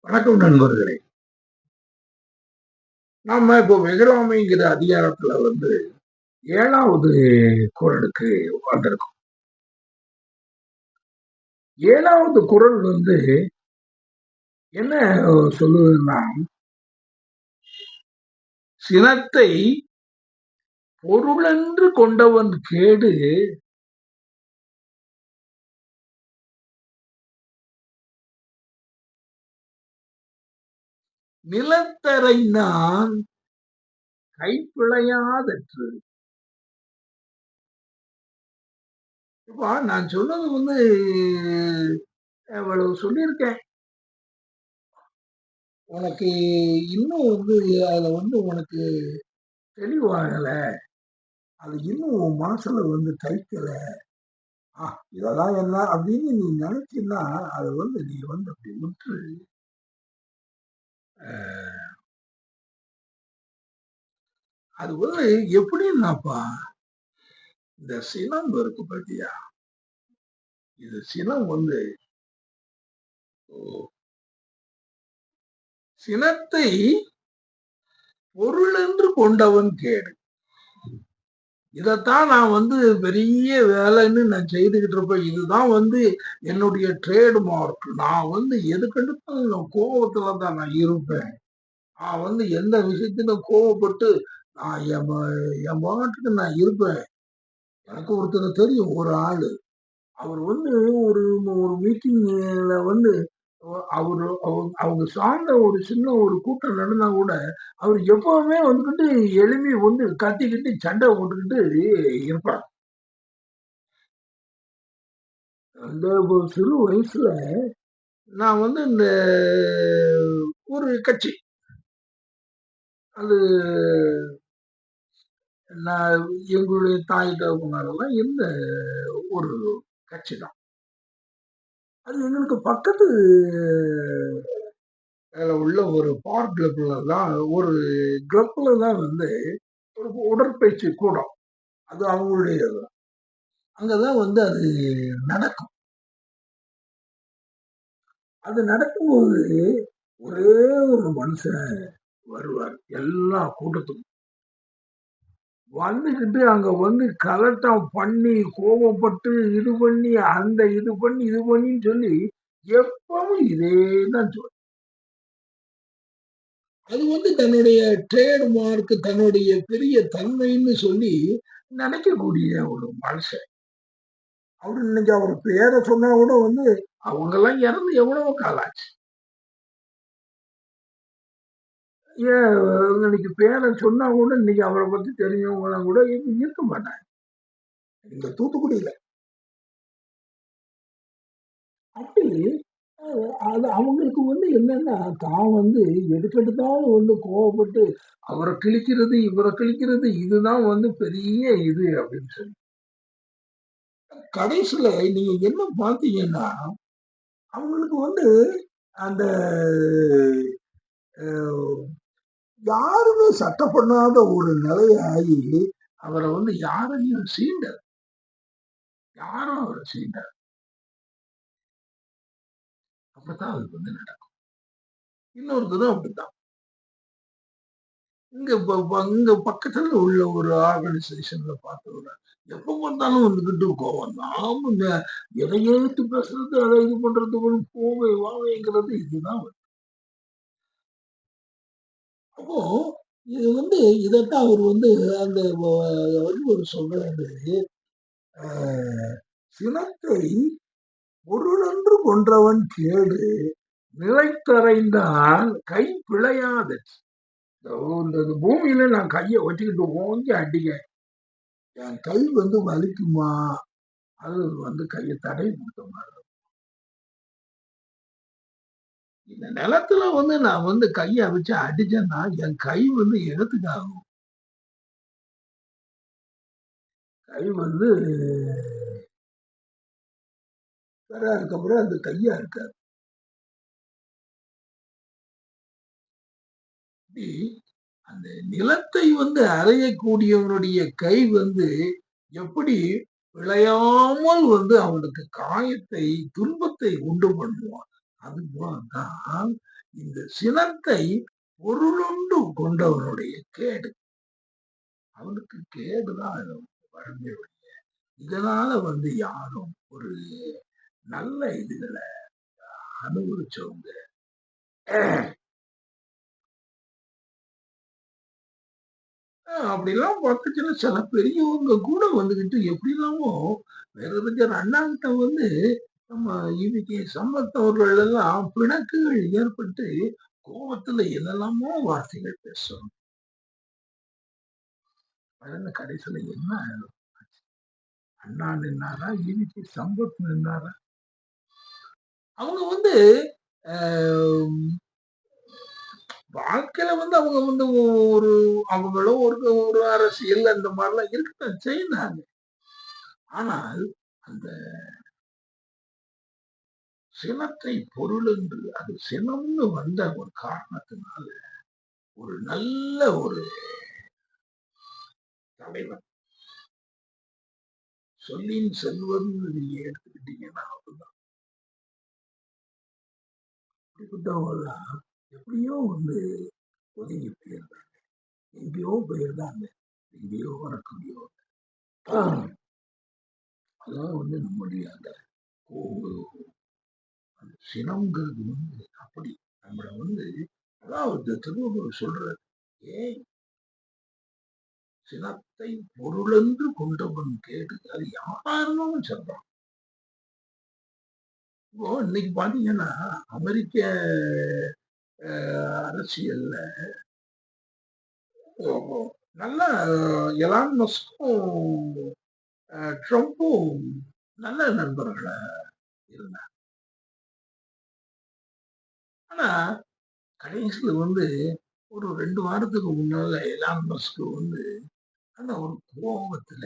வணக்கம் நண்பர்களே. நாம இப்போ வெகுளாமைங்கிற அதிகாரத்துல 7வது குறளுக்கு வந்திருக்கோம். 7வது குறள் என்ன சொல்லுதுன்னா, சினத்தை பொருளென்று கொண்டவன் கேடு நிலத்தரைந்தான் கைப்பிழையாதற்று. இப்ப நான் சொன்னது அவ்வளவு சொல்லியிருக்கேன். உனக்கு இன்னும் அதுல உனக்கு தெளிவாகல. அது இன்னும் உன் மனசுல தைக்கல. இதெல்லாம் என்ன அப்படின்னு நீ நினைச்சீன்னா அது நீ அப்படி விட்டு அது எப்படின்னாப்பா, இந்த சினம் இருக்கு பத்தியா, இது சினம் சினத்தை பொருள் என்று கொண்டவன் கேடு. இதைத்தான் நான் பெரிய வேலைன்னு நான் செய்துகிட்டு இருப்பேன். இதுதான் என்னுடைய ட்ரேட் மார்க். நான் எதுக்கெடுத்தாலும் கோபத்துல தான் நான் இருப்பேன். நான் எந்த விஷயத்திலும் கோவப்பட்டு நான் என் பாட்டுக்கு நான் இருப்பேன். எனக்கு ஒருத்தர் தெரியும், ஒரு ஆளு. அவர் ஒரு ஒரு மீட்டிங்ல அவரு அவங்க சார்ந்த ஒரு சின்ன ஒரு கூட்டம் நடந்தா கூட அவர் எப்பவுமே எழுப்பி கத்திக்கிட்டு சண்டை போட்டுக்கிட்டு இருப்பார். அந்த சிறு வயசுல நான் இந்த ஒரு கட்சி, அது நான் எங்களுடைய தாய் தகப்பனாரெல்லாம் இருந்த ஒரு கட்சி தான். அது எங்களுக்கு பக்கத்து உள்ள ஒரு பார்க் கிளப்ல தான், ஒரு கிளப்ல தான் ஒரு உடற்பயிற்சி கூடம். அது அவங்களுடைய அங்கதான் அது நடக்கும். அது நடக்கும்போது ஒரே ஒரு மனுஷன் வருவார் எல்லா கூட்டத்துக்கும். வந்துகிட்டு அங்க கலட்டம் பண்ணி கோபப்பட்டு இது பண்ணி அந்த இது பண்ணின்னு சொல்லி எப்பவும் இதேதான் சொல்லு. அது தன்னுடைய ட்ரேட் மார்க், தன்னுடைய பெரிய தன்மைன்னு சொல்லி நினைக்கக்கூடிய ஒரு மனுஷன். அவரு இன்னைக்கு அவர் பேரை சொன்னா கூட அவங்க எல்லாம் இறந்து எவ்வளவோ காலாச்சு. ஏன் இன்னைக்கு பேரை சொன்னா கூட இன்னைக்கு அவரை பத்தி தெரிஞ்சவங்க கூட இருக்க மாட்டாங்க இந்த தூத்துக்குடியில. அப்படி அது அவங்களுக்கு என்னன்னா, தான் எதுக்கெடுத்தாலும் கோவப்பட்டு அவரை கிழிக்கிறது, இவரை கிழிக்கிறது, இதுதான் பெரிய இது அப்படின்னு சொல்லி. கடைசியில நீங்க என்ன பாத்தீங்கன்னா, அவங்களுக்கு அந்த யாருமே சட்டம் பண்ணாத ஒரு நிலையாகி அவரை யாரையும் சீண்டார். யாரும் அவரை சீண்டார். அப்படித்தான் அது நடக்கும். இன்னொருத்தரும் அப்படித்தான். இங்க பக்கத்துல உள்ள ஒரு ஆர்கனைசேஷன்ல பார்த்தவங்க எப்ப பார்த்தாலும் கோவம். நாம எதையே எடுத்து பேசுறது, அதை இது பண்றது, போவே வாவேங்கிறது இதுதான். அப்போ இது இதைத்தான் அவர் அந்த ஒரு சொல்றாரு, சினத்தை பொருளென்று கொன்றவன் கேடு நிலைத்தரைந்தான் கை பிழையாது. இந்த பூமியில நான் கையை வச்சுக்கிட்டு ஓங்கி அடிக்க என் கை வலிக்குமா, அது கையை தடை கொடுத்த மாதிரி. இந்த நிலத்துல நான் கையை வச்சு அடிச்சேன்னா என் கை இடத்துக்கு ஆகும். கை அதுக்கப்புறம் அந்த கையா இருக்காது. அந்த நிலத்தை அறையக்கூடியவனுடைய கை எப்படி விளையாமல் அவனுக்கு காயத்தை, துன்பத்தை உண்டு பண்ணுவான். அதுதான் இந்த சினத்தை பொருளுண்டு கொண்டவனுடைய கேடு. அவனுக்கு கேடுதான் வருமே ஒழிய, இதனால யாரும் ஒரு நல்ல இதுகளை அனுபவிச்சவங்க அப்படிலாம் பார்த்துச்சுன்னா சில பெரியவங்க கூட வந்துகிட்டு எப்படிலாமோ பேரறிஞர் அண்ணா கிட்ட நம்ம இன்னைக்கு சம்பத்தவர்கள் எல்லாம் பிணக்குகள் ஏற்பட்டு கோபத்துல என்னெல்லாமோ வார்த்தைகள் பேசுறோம். கடைசியில என்ன அண்ணா நின்னாரா இன்னைக்கு சம்பத் நின்னாரா? அவங்க வாழ்க்கையில அவங்க ஒரு அவங்களும் ஒரு அரசியல் அந்த மாதிரிலாம் இருக்கத்தான் செய்யறாங்க. ஆனால் அந்த சினத்தை பொருள் என்று அது சினம்னு வந்த ஒரு காரணத்தினால ஒரு நல்ல ஒரு தலைவன் சொல்லின் செல்வன் நீங்க எடுத்துக்கிட்டீங்கன்னா அப்படிதான். இப்படிப்பட்டவங்கலாம் எப்படியோ ஒதுங்கி போயிருந்தாங்க, எங்கேயோ போயிருந்தாங்க, எங்கேயோ வரக்கூடியோ. அதான் நம்முடைய அந்த சினம்ங்கிறது அப்படி நம்மள அதாவது திருவள்ளுவர் சொல்றாரு, ஏன் சினத்தை பொருளென்று கொண்டவன் கேடு. அது யாரா இருந்தாலும் சொல்றான். இப்போ இன்னைக்கு பாத்தீங்கன்னா அமெரிக்க அரசியல்ல நல்ல எலான் மஸ்கும் ட்ரம்பும் நல்ல நண்பர்களா இருந்தாங்க. ஆனா கடைசியில ஒரு 2 வாரத்துக்கு முன்னால எலான் மஸ்க் அந்த ஒரு கோபத்துல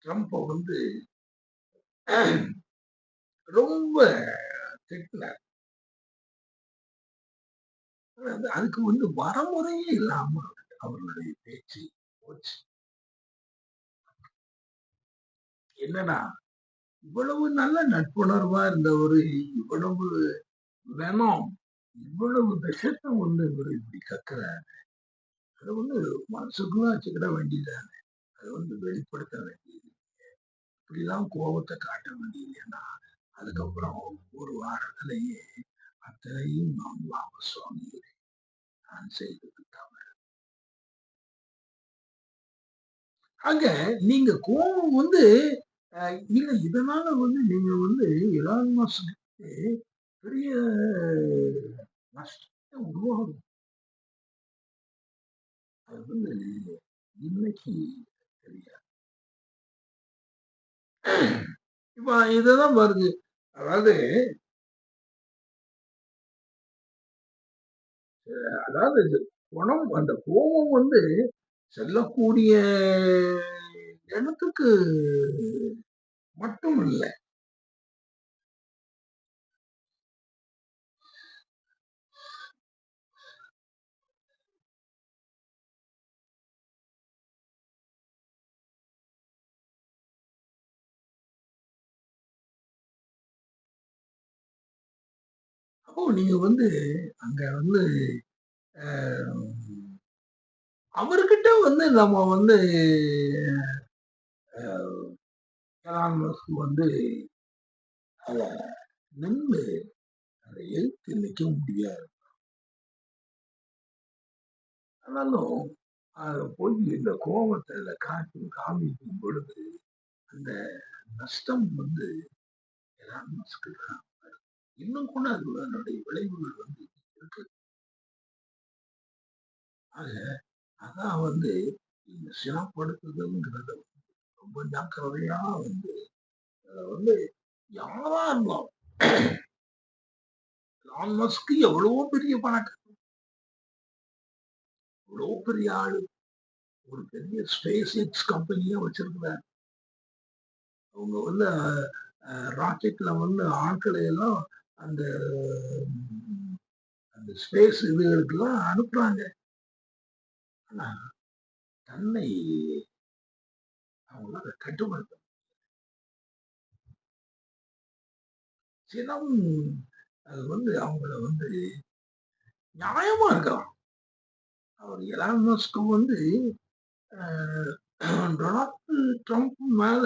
ட்ரம்ப் ரொம்ப திட்டினார். அதுக்கு வரமுறையே இல்லாம அவர்களுடைய பேச்சு போச்சு. என்னன்னா இவ்வளவு நல்ல நட்புணர்வா இருந்தவரு இவ்வளவு வேணும், இவ்வளவு விஷத்தை இவரு இப்படி கக்குறாரு. அது மனசுக்குள்ள வச்சுக்கிட வேண்டியதானே, அது வெளிப்படுத்த வேண்டியது. இப்படிலாம் கோபத்தை காட்ட வேண்டியதுன்னா அதுக்கப்புறம் ஒரு வாரத்திலேயே அத்தனையும் நாம் வாபஸ் வாங்குகிறேன், நான் செய்தது தவறு. ஆக நீங்க கோபம் இல்ல இதனால நீங்க எலான் மஸ்க் பெரிய நஷ்டத்தை உருவாகும். அது இன்னைக்கு தெரியாது. இப்ப இதுதான் வருது. அதாவது குணம் அந்த கோபம் செல்லக்கூடிய இடத்துக்கு மட்டும் இல்லை. அப்போ நீங்க அங்க அவர்கிட்ட நம்ம அத நின்று அதை எழுத்து நிற்க முடியாது. ஆனாலும் அத போய் இந்த கோபத்தை காமிக்கும் பொழுது அந்த நஷ்டம் எலான் மஸ்க்கு தான். இன்னும் கூட அதனுடைய விளைவுகள் இருக்கு. ஆக அதான் இந்த சினப்படுத்துதல்ங்கிறத ரொம்ப ஜாக்கிரதையா யாரா இருந்தாலும் எலான் மஸ்க் எவ்வளவோ பெரிய பணக்காரர், எவ்வளவோ பெரிய ஆளு, ஒரு பெரிய ஸ்பேஸ் எக்ஸ் கம்பெனியா வச்சிருக்கிறார். அவங்க ராக்கெட்ல ஆட்களை எல்லாம் அந்த அந்த ஸ்பேஸ் இதுகளுக்கெல்லாம் அனுப்புறாங்க. ஆனா தன்னை அவங்களால கட்டுப்படுத்த சினம் அது வந்து அவங்கள வந்து நியாயமா இருக்கலாம். அவர் எலான் மஸ்க் வந்து டொனால்டு ட்ரம்ப் மேல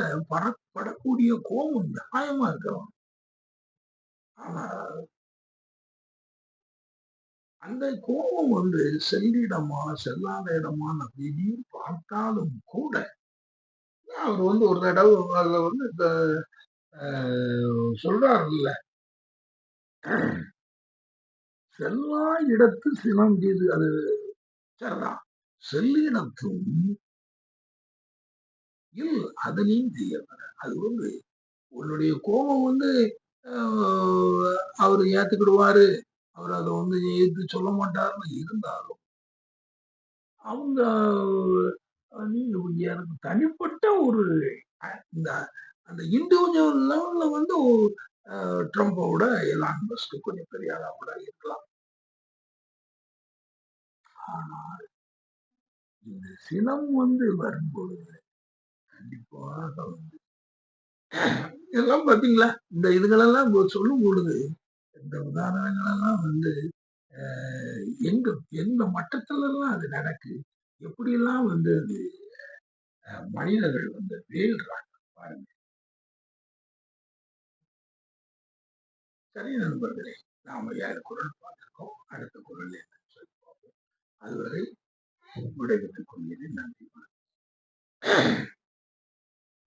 படக்கூடிய கோபம் நியாயமா இருக்கலாம். ஆனா அந்த கோபம் வந்து செல்லிடமா, செல்லாத இடமா அப்படின்னு பார்த்தாலும் கூட, அவர் வந்து ஒரு தடவ அதுல வந்து இந்த சொல்றாருல்ல, "செல்லா இடத்து சினந்தீது" அது சரிதான். "செல்லிடத்தும் அதனையும் தீயவர." அது வந்து உன்னுடைய கோபம் வந்து அ அவரு ஏத்துக்கிடுவாரு. அவரு அத வந்து எதிர்த்து சொல்ல மாட்டாருன்னு இருந்தாலும், அவங்க நீங்க எனக்கு தனிப்பட்ட ஒரு இந்த அந்த இண்டிவிஜுவல் லெவல்ல வந்து ட்ரம்ப விட எலான் மஸ்க் கொஞ்சம் பெரிய ஆளா கூட இருக்கலாம். ஆனா, இந்த சினம் வந்து வரும்பொழுது கண்டிப்பாக வந்து இதெல்லாம் பார்த்தீங்களா? இந்த இதுகளெல்லாம் சொல்லும் பொழுது, இந்த உதாரணங்களெல்லாம் வந்து அ எங்க எந்த மட்டத்துலலாம் அது நடக்குது? எப்படியெல்லாம் வந்து அது மனிதர்கள் வந்து வீழ்றாங்க பாருங்க. சரி நண்பர்களே, நாம 7 குறள் பார்த்திருக்கோம். அடுத்த குறள் என்னன்னு சொல்லி பார்ப்போம். அதுவரை விடைபெற்றுக் கொள்கிறேன். நன்றி.